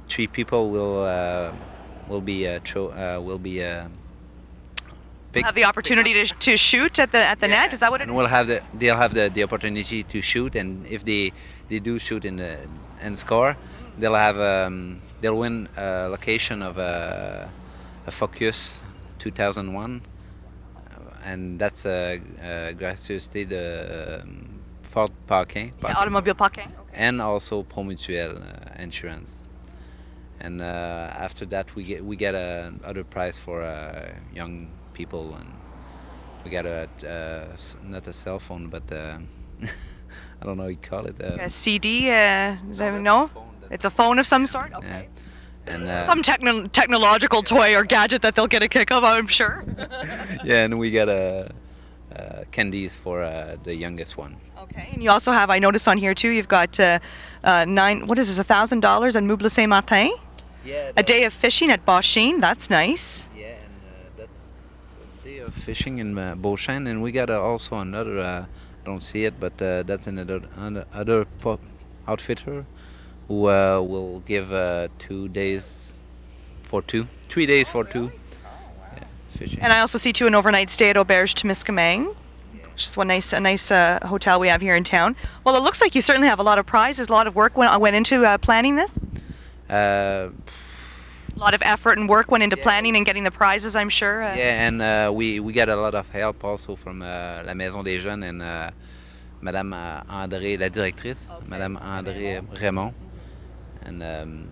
Three people will be picked. Have the opportunity to shoot at the net. Is that what it And is? they'll have the opportunity to shoot, and if they do shoot and score, they'll win a location of a Focus 2001, and that's a gracieuseté de Ford Parkin, Yeah, automobile parking. and also Promutuel insurance. And after that, we get a other prize for young people, and we got not a cell phone, but I don't know how you call it. A CD. Does anyone know? It's a phone of some sort. Okay. And Some technological toy or gadget that they'll get a kick of, I'm sure. yeah, and we got candies for the youngest one. Okay, and you also have, I noticed on here too, you've got what is this, $1,000 at Meuble Saint Martin? Yeah. A day of fishing at Beauchene, that's nice. Yeah, and that's a day of fishing in Beauchene, and we got also another. I don't see it, but that's another outfitter who will give 2 days for two, 3 days for two. Yeah, fishing. And I also see too an overnight stay at Auberge Temiskaming, which is a nice hotel we have here in town. Well, it looks like you certainly have a lot of prizes, a lot of work went into planning this. Uh, A lot of effort and work went into planning and getting the prizes, I'm sure. Yeah, and we got a lot of help also from la Maison des Jeunes and Madame André, la directrice, Okay. Madame André Raymond, and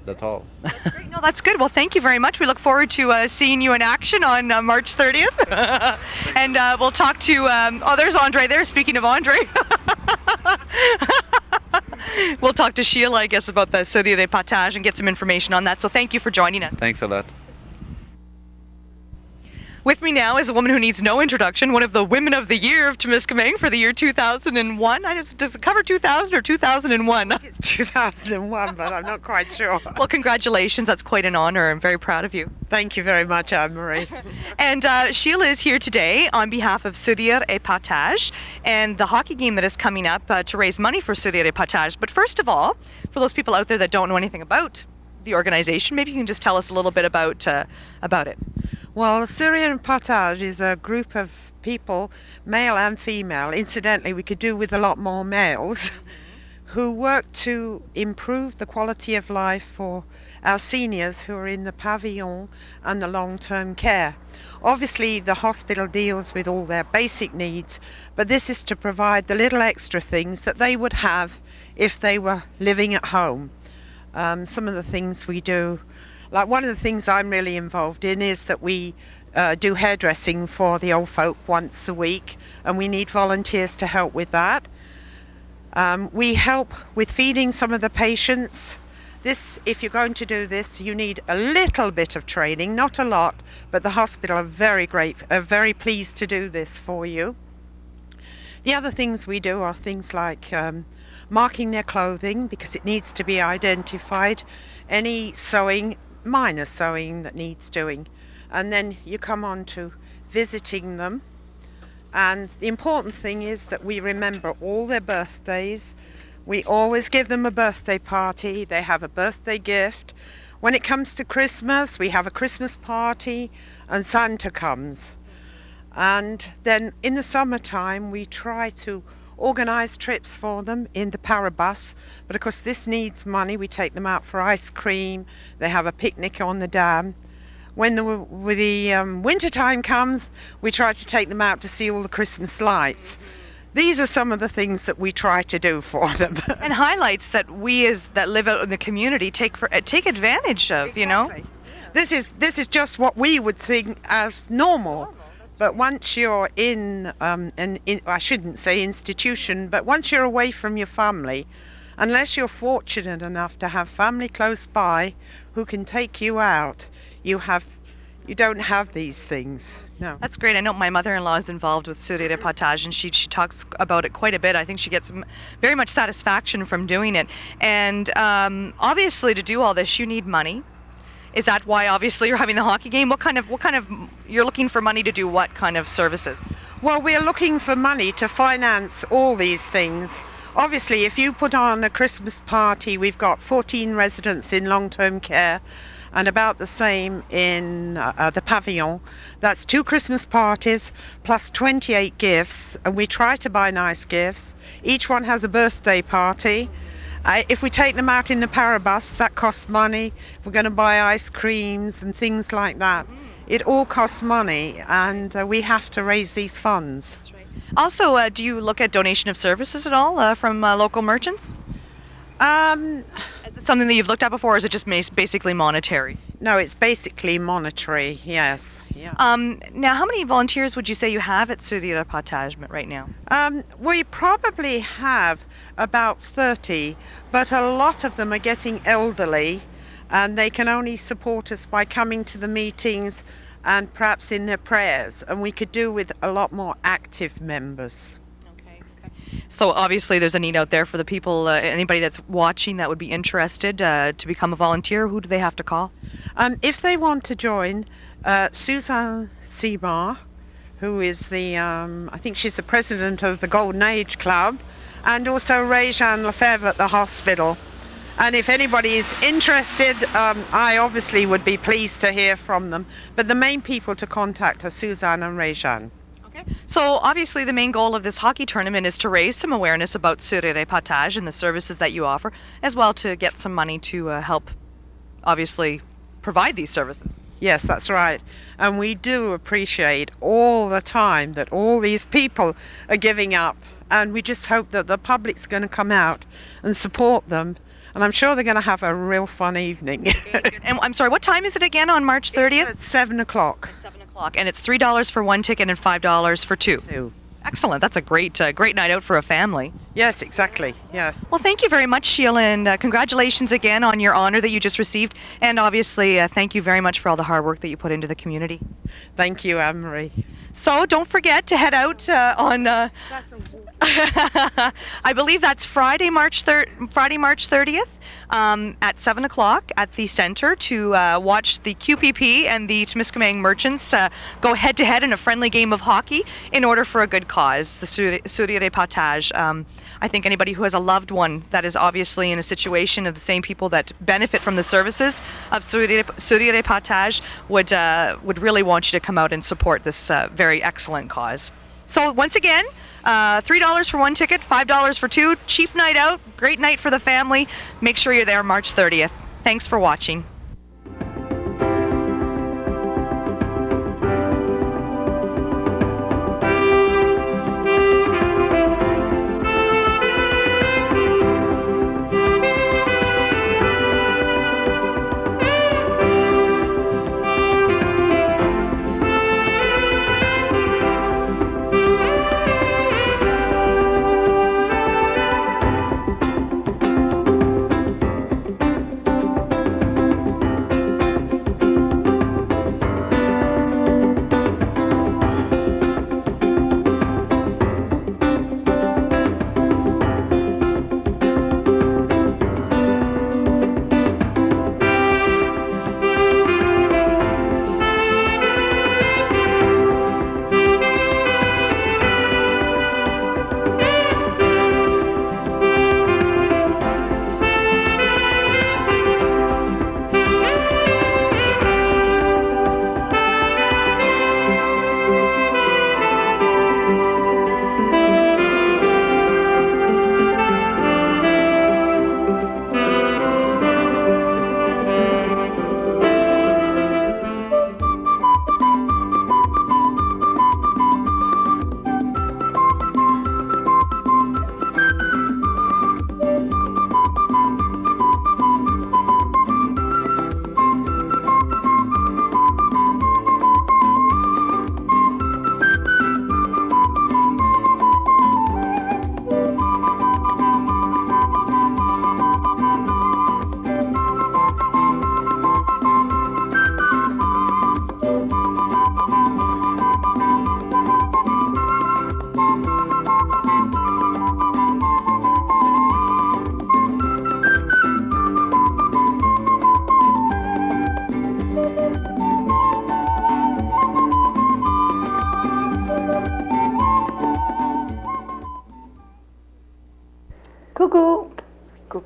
that's all. That's great. No, that's good. Well, thank you very much. We look forward to seeing you in action on March 30th. And we'll talk to, there's Andre there, speaking of Andre. We'll talk to Sheila, I guess, about the Soulier des Partages and get some information on that. So thank you for joining us. Thanks a lot. With me now is a woman who needs no introduction, one of the Women of the Year of Temiskaming for the year 2001. Does it cover 2000 or 2001? It's 2001, but I'm not quite sure. Well, congratulations. That's quite an honor. I'm very proud of you. Thank you very much, Anne-Marie. And Sheila is here today on behalf of Soulier et Partage and the hockey game that is coming up to raise money for Soulier et Partage. But first of all, for those people out there that don't know anything about the organization, maybe you can just tell us a little bit about it. Well, Soulier et Partage is a group of people, male and female. Incidentally, we could do with a lot more males, who work to improve the quality of life for our seniors who are in the pavilion and the long-term care. Obviously, the hospital deals with all their basic needs, but this is to provide the little extra things that they would have if they were living at home. Some of the things we do, like one of the things I'm really involved in is that we do hairdressing for the old folk once a week, and we need volunteers to help with that. We help with feeding some of the patients. This, if you're going to do this, you need a little bit of training, not a lot, but the hospital are very pleased to do this for you. The other things we do are things like marking their clothing because it needs to be identified, any sewing, minor sewing that needs doing, and then you come on to visiting them. And the important thing is that we remember all their birthdays. We always give them a birthday party. They have a birthday gift. When it comes to Christmas, we have a Christmas party and Santa comes. And then in the summertime, we try to organize trips for them in the Parabus. But of course, this needs money. We take them out for ice cream. They have a picnic on the dam. When the winter time comes, we try to take them out to see all the Christmas lights. These are some of the things that we try to do for them. And highlights that we that live out in the community take advantage of, you know? Exactly. This is just what we would think as normal. But once you're in I shouldn't say institution, but once you're away from your family, unless you're fortunate enough to have family close by who can take you out, you don't have these things. No. That's great. I know my mother-in-law is involved with Soulier et Partage, and she talks about it quite a bit. I think she gets very much satisfaction from doing it. And obviously, to do all this, you need money. Is that why, obviously, you're having the hockey game? What kind of you're looking for money to do what kind of services? Well, we're looking for money to finance all these things. Obviously, if you put on a Christmas party, we've got 14 residents in long-term care and about the same in the pavilion. That's 2 Christmas parties plus 28 gifts, and we try to buy nice gifts. Each one has a birthday party. If we take them out in the Parabus, that costs money. We're going to buy ice creams and things like that. It all costs money, and we have to raise these funds. Also, do you look at donation of services at all from local merchants? Is it something that you've looked at before, or is it just basically monetary? No, it's basically monetary, yes. Yeah. Now, how many volunteers would you say you have at Sourire et Partage right now? We probably have about 30, but a lot of them are getting elderly, and they can only support us by coming to the meetings and perhaps in their prayers, and we could do with a lot more active members. Okay. So obviously there's a need out there for the people, anybody that's watching that would be interested to become a volunteer. Who do they have to call? If they want to join, Suzanne Seymour, who is the, I think she's the president of the Golden Age Club, and also Ray-Jean Lefebvre at the hospital. And if anybody is interested, I obviously would be pleased to hear from them. But the main people to contact are Suzanne and Ray-Jean. Okay. So obviously the main goal of this hockey tournament is to raise some awareness about Sourire et Partage and the services that you offer, as well to get some money to help, obviously, provide these services. Yes, that's right. And we do appreciate all the time that all these people are giving up. And we just hope that the public's going to come out and support them. And I'm sure they're going to have a real fun evening. And I'm sorry, what time is it again on March 30th? It's at 7 o'clock. 7 o'clock. And it's $3 for 1 ticket and $5 for 2. Excellent. That's a great night out for a family. Yes, exactly. Yes. Well, thank you very much, Sheila, and congratulations again on your honor that you just received. And obviously, thank you very much for all the hard work that you put into the community. Thank you, Anne-Marie. So don't forget to head out on... I believe that's Friday, March 30th at 7 o'clock at the center to watch the QPP and the Temiskaming Merchants go head-to-head in a friendly game of hockey in order for a good cause, the Sourire et Partage. I think anybody who has a loved one that is obviously in a situation of the same people that benefit from the services of Sourire et Partage would really want you to come out and support this very excellent cause. So once again, $3 for 1 ticket, $5 for 2. Cheap night out, great night for the family. Make sure you're there March 30th. Thanks for watching.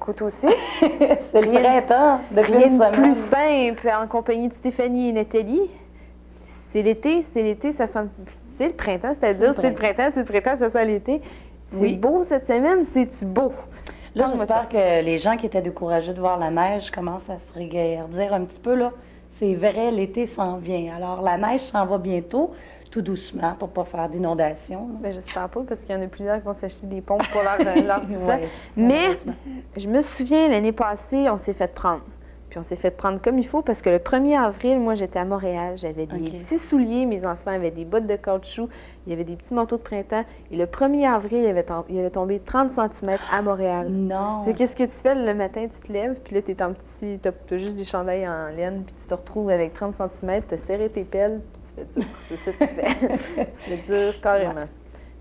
écoute aussi. C'est le printemps, depuis Rien une de semaine. plus simple en compagnie de Stéphanie et Nathalie. C'est l'été, ça sent... C'est le printemps, c'est-à-dire c'est le printemps, ça sent l'été. C'est Oui. beau cette semaine, c'est-tu beau? Là, Parle-moi j'espère que les gens qui étaient découragés de voir la neige commencent à se regarder un petit peu, là. C'est vrai, l'été s'en vient. Alors, la neige s'en va bientôt, tout doucement, pour pas faire d'inondation. là. Ben, j'espère pas, parce qu'il y en a plusieurs qui vont s'acheter des pompes pour leur sous-sol. Ouais, Mais malheureusement. je me souviens, l'année passée, on s'est fait prendre. Puis on s'est fait prendre comme il faut parce que le 1er avril, moi, j'étais à Montréal. J'avais des Ok. petits souliers, mes enfants avaient des bottes de caoutchouc, il y avait des petits manteaux de printemps. Et le 1er avril, il avait tombé 30 cm à Montréal. Non. C'est qu'est-ce que tu fais le matin, tu te lèves, puis là, t'es en petit, t'as juste des chandails en laine, puis tu te retrouves avec 30 cm, t'as serré tes pelles, puis tu fais dur. C'est ça que tu fais. Tu fais dur carrément.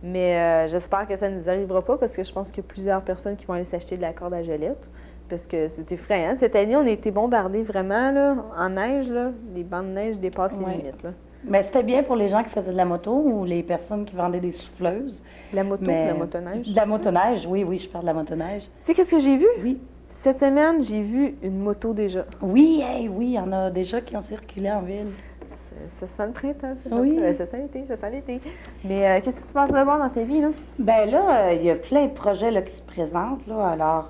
Mais j'espère que ça ne nous arrivera pas parce que je pense qu'il y a plusieurs personnes qui vont aller s'acheter de la corde à gelette. Parce que c'est effrayant. Cette année, on a été bombardés vraiment là, en neige. Là. Les bancs de neige dépassent Ouais. les limites. Là. Mais c'était bien pour les gens qui faisaient de la moto ou les personnes qui vendaient des souffleuses. La moto, Mais- la motoneige. De la motoneige, oui, je parle de la motoneige. Tu sais, qu'est-ce que j'ai vu? Oui. Cette semaine, j'ai vu une moto déjà. Oui, oui, il y en a déjà qui ont circulé en ville. Ça sent le printemps, ça. Oui. Ça sent l'été, ça sent l'été. Mais qu'est-ce qui se passe de bon dans ta vie, là? Ben là, il y a plein de projets là, qui se présentent. Là, alors,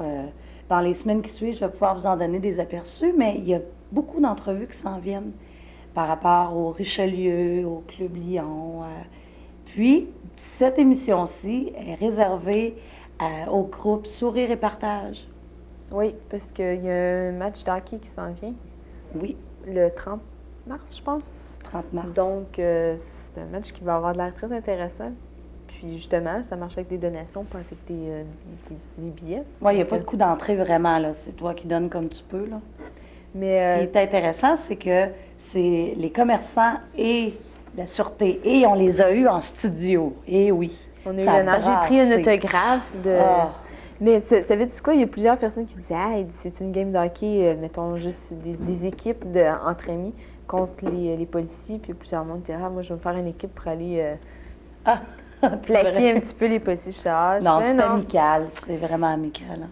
dans les semaines qui suivent, je vais pouvoir vous en donner des aperçus, mais il y a beaucoup d'entrevues qui s'en viennent par rapport au Richelieu, au Club Lyon. Puis, cette émission-ci est réservée au groupe Sourire et Partage. Oui, parce qu'il y a un match d'hockey qui s'en vient Oui, le 30 mars, je pense. 30 mars. Donc, c'est un match qui va avoir de l'air très intéressant. Puis, justement, ça marche avec des donations, pas avec des billets. Oui, il n'y a Donc, pas de coût d'entrée vraiment, là. C'est toi qui donnes comme tu peux, là. Mais Ce qui est intéressant, c'est que c'est les commerçants et la sûreté, et on les a eus en studio. Et oui. on a eu ça a l'honneur. J'ai pris un brassé. autographe de... Ah. Mais savais-tu quoi? Il y a plusieurs personnes qui disaient « Ah, c'est une game de hockey, mettons juste des équipes entre amis contre les policiers. » Puis il y a plusieurs monde qui disaient « Ah, moi, je vais me faire une équipe pour aller Ah, c'est plaquer vrai. un petit peu les policiers. » Je dis, Ah, je Non, fais, c'est amical. C'est vraiment amical. hein.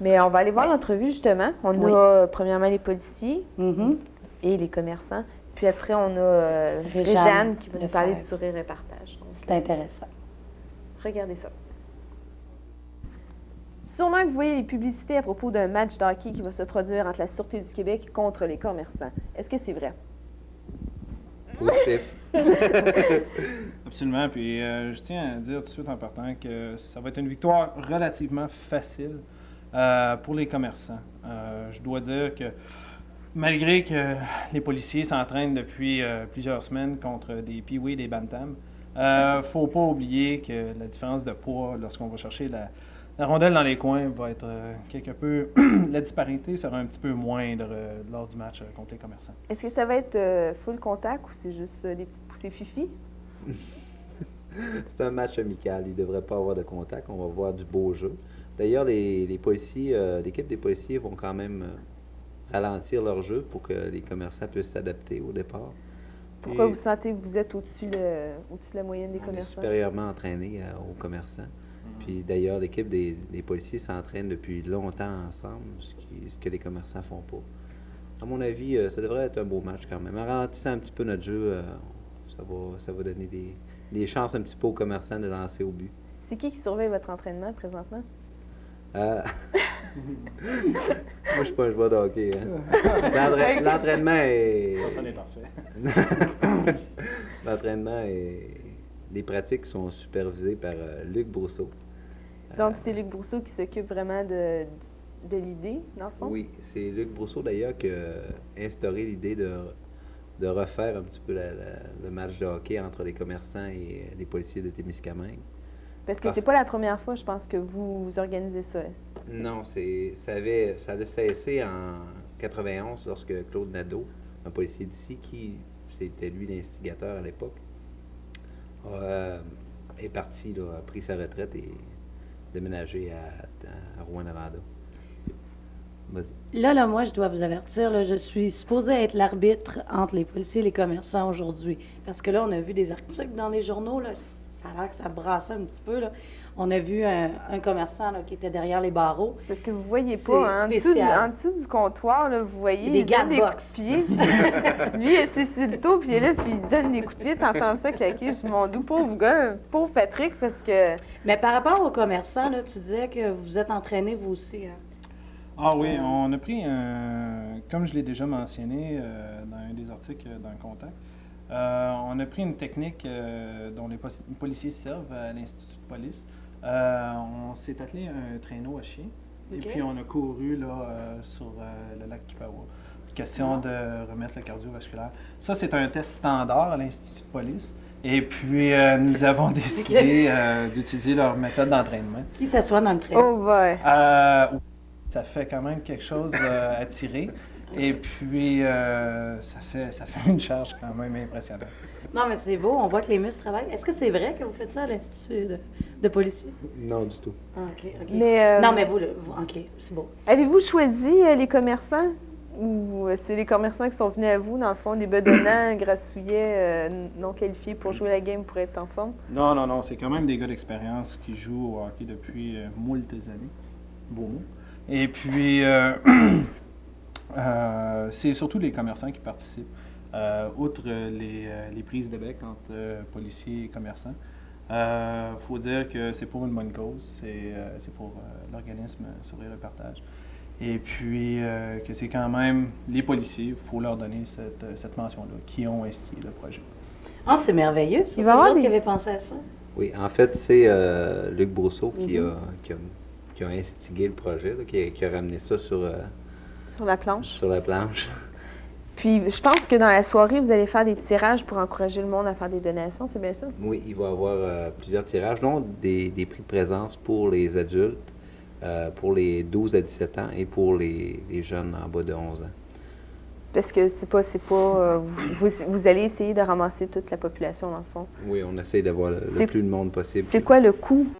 Mais on va aller voir l'entrevue, justement. On Oui. a premièrement les policiers Mhm. et les commerçants. Puis après, on a Réjeanne Réjeanne qui va nous parler Lefebvre. du sourire et partage. Donc, C'est intéressant. regardez ça. Sûrement que vous voyez les publicités à propos d'un match de hockey qui va se produire entre la Sûreté du Québec contre les commerçants. Est-ce que c'est vrai? Positif. Absolument. Puis je tiens à dire tout de suite en partant que ça va être une victoire relativement facile pour les commerçants. Je dois dire que malgré que les policiers s'entraînent depuis plusieurs semaines contre des Pee-Wee et des Bantams, faut pas oublier que la différence de poids lorsqu'on va chercher la rondelle dans les coins va être quelque peu... la disparité sera un petit peu moindre lors du match contre les commerçants. Est-ce que ça va être full contact ou c'est juste des petites poussées fifi? C'est un match amical. Il ne devrait pas avoir de contact. On va voir du beau jeu. D'ailleurs, les policiers, l'équipe des policiers vont quand même ralentir leur jeu pour que les commerçants puissent s'adapter au départ. Pourquoi Puis, vous sentez que vous êtes au-dessus de la moyenne des on est commerçants? supérieurement entraînés aux commerçants. Puis d'ailleurs, l'équipe des policiers s'entraîne depuis longtemps ensemble, ce que les commerçants font pas. À mon avis, ça devrait être un beau match quand même. En ralentissant un petit peu notre jeu, ça va donner des chances un petit peu aux commerçants de lancer au but. C'est qui surveille votre entraînement présentement? Moi, je suis pas un joueur de hockey. Hein. L'entraînement est... Ça, c'est parfait. L'entraînement et les pratiques sont supervisées par Luc Brousseau. Donc, c'est Luc Brousseau qui s'occupe vraiment de l'idée, dans le fond? Oui, c'est Luc Brousseau d'ailleurs qui a instauré l'idée de refaire un petit peu le match de hockey entre les commerçants et les policiers de Témiscamingue. Parce que c'est pas la première fois, je pense, que vous organisez ça. Non, ça a cessé en 91 lorsque Claude Nadeau, un policier d'ici, qui c'était lui l'instigateur à l'époque, est parti, là, a pris sa retraite et déménagé à Rouyn-Noranda. Vas-y. Là, moi, je dois vous avertir, là, je suis supposée être l'arbitre entre les policiers et les commerçants aujourd'hui. Parce que là, on a vu des articles dans les journaux, là, ça a l'air que ça brassait un petit peu, là. On a vu un commerçant là, qui était derrière les barreaux. C'est parce que vous voyez C'est pas, hein, spécial. en dessous du comptoir, là, vous voyez, Des il gars donne de des coups boxe. de pied, puis lui, il est sur le dos, puis il est là, puis il donne des coups de pied, t'entends ça claquer, je dis, mon doux pauvre gars, pauvre Patrick, parce que... Mais par rapport aux commerçants, là, tu disais que vous êtes entraînés, vous aussi. Hein? Ah oui, on a pris comme je l'ai déjà mentionné dans un des articles dans le Contact, on a pris une technique dont les policiers servent à l'Institut de police. On s'est attelé un traîneau à chien et Ok. puis on a couru là, sur le lac Kipawa. Question de remettre le cardiovasculaire. Ça, c'est un test standard à l'Institut de police. Et puis, nous avons décidé d'utiliser leur méthode d'entraînement. Qui s'assoit dans le train? Oh boy! Ça fait quand même quelque chose à tirer. Et puis, ça fait une charge quand même impressionnante. Non, mais c'est beau, on voit que les muscles travaillent. Est-ce que c'est vrai que vous faites ça à l'Institut de policiers? Non, du tout. Ah, OK, OK. Mais, Non, mais OK, c'est beau. avez-vous choisi les commerçants? Ou c'est les commerçants qui sont venus à vous, dans le fond, des bedonnants, grassouillets, non qualifiés pour jouer la game, pour être en forme? Non, c'est quand même des gars d'expérience qui jouent au hockey depuis moult années. Beau mot. Et puis, c'est surtout les commerçants qui participent. Outre les prises de bec entre policiers et commerçants, faut dire que c'est pour une bonne cause, c'est pour l'organisme Sourire et Partage. Et puis que c'est quand même les policiers, il faut leur donner cette mention-là, qui ont instillé le projet. Ah, c'est merveilleux. Ça, Il c'est va y vous avoir autres des- qui avez pensé à ça. Oui, en fait, c'est Luc Brousseau qui a instigé le projet, là, qui a ramené ça Sur la planche. sur la planche. Puis, je pense que dans la soirée, vous allez faire des tirages pour encourager le monde à faire des donations, c'est bien ça? Oui, il va y avoir plusieurs tirages, dont des prix de présence pour les adultes, pour les 12 à 17 ans et pour les jeunes en bas de 11 ans. Parce que vous allez essayer de ramasser toute la population, dans le fond. Oui, on essaie d'avoir le C'est- plus de monde possible. C'est quoi le coût